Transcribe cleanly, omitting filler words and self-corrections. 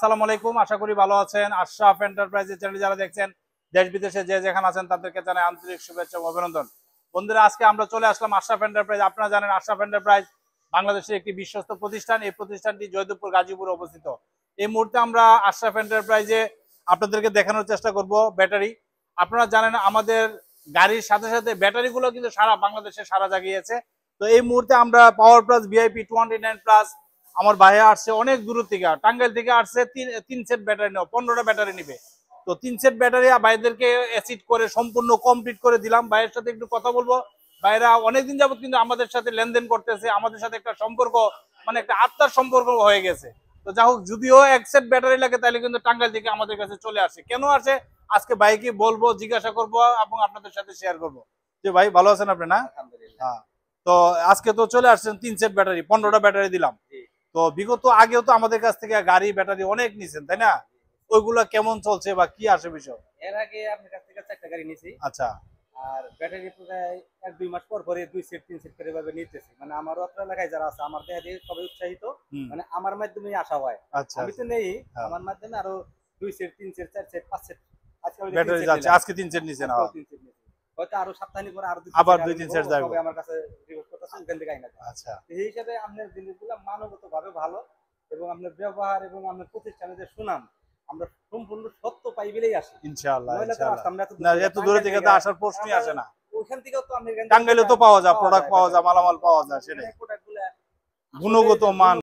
আসসালামু আলাইকুম, আশা করি ভালো আছেন। আশরাফ এন্টারপ্রাইজের চ্যানেল যারা দেখছেন দেশ বিদেশে যে যেখানে আছেন তাদেরকে জানাই আন্তরিক শুভেচ্ছা ও অভিনন্দন। বন্ধুরা, আজকে আমরা চলে আসলাম আশরাফ এন্টারপ্রাইজ। আপনারা জানেন আশরাফ এন্টারপ্রাইজ বাংলাদেশের একটি বিশ্বস্ত প্রতিষ্ঠান। এই প্রতিষ্ঠানটি জয়দেবপুর গাজীপুরে অবস্থিত। এই মুহূর্তে আমরা আশরাফ এন্টারপ্রাইজে আপনাদেরকে দেখানোর চেষ্টা করব ব্যাটারি। আপনারা জানেন আমাদের গাড়ির সাথে সাথে ব্যাটারিগুলো কিন্তু সারা বাংলাদেশে সারা জাগিয়েছে। তো এই মুহূর্তে আমরা পাওয়ার প্লাস ভিআইপি 29 প্লাস আমার ভাইয়া আসছে অনেক দূর থেকে, টাঙ্গাইল থেকে আসছে। তিন সেট ব্যাটারি নেব, 15টা ব্যাটারি নিবে। তো 3 সেট ব্যাটারি ভাইদেরকে অ্যাসিড করে সম্পূর্ণ কমপ্লিট করে দিলাম। ভাইয়ের সাথে একটু কথা বলবো। ভাইরা অনেকদিন যাবত কিন্তু আমাদের সাথে লেনদেন করতেছে, আমাদের সাথে একটা সম্পর্ক, মানে একটা আত্মার সম্পর্ক হয়ে গেছে। তো যা হোক, যদিও 1 সেট ব্যাটারি লাগে তাহলে কিন্তু টাঙ্গাইল থেকে আমাদের কাছে চলে আসে। কেন আসে আজকে ভাইকে বলবো, জিজ্ঞাসা করবো এবং আপনাদের সাথে শেয়ার করবো। যে ভাই ভালো আছেন আপনি? না, হ্যাঁ। তো আজকে তো চলে আসছেন 3 সেট ব্যাটারি, 15টা ব্যাটারি দিলাম। তো বিগত আগেও তো আমাদের কাছ থেকে গাড়ি ব্যাটারি অনেক নিছেন, তাই না? ওইগুলা কেমন চলছে বা কি আসে বিষয়? এর আগে আপনার কাছ থেকে 4টা গাড়ি নিয়েছি। আচ্ছা। আর ব্যাটারি প্রায় 1-2 মাস পর পরে 2 সেট 3 সেট করে ভাবে নিতেছি। মানে আমার অত্র এলাকায় যারা আছে আমার দেখা দিয়ে সবাই উৎসাহিত, মানে আমার মাধ্যমেই আসা হয়। আচ্ছা, আমি তো নেই, আমার মাধ্যমে আরো 2 সেট 3 সেট 4 সেট 5 সেট আজকে ব্যাটারি যাচ্ছে। আজকে 3 সেট নিছেন? হয়তো আরো সপ্তাহানি পরে আরো 2-3 সেট যাবে। সবাই আমার কাছে রিকোয়েস্ট করতেছে ওখান থেকে আইনা। আচ্ছা। এই হিসাবে আপনার জিনিসগুলো মানগতভাবে ভালো এবং আপনার ব্যবহার এবং আপনার প্রতিষ্ঠানের যে সুনাম আমরা সম্পূর্ণ সত্য পাই বলেই আসি। ইনশাআল্লাহ, ইনশাআল্লাহ। না, এত দূরে থেকে তো আসার প্রশ্নই আসে না। ওখান থেকেও তো আমি টাঙ্গাইলে তো পাওয়া যায়, প্রোডাক্ট পাওয়া যায়, মালামাল পাওয়া যায়, সেটাই। প্রোডাক্টগুলো গুণগত মান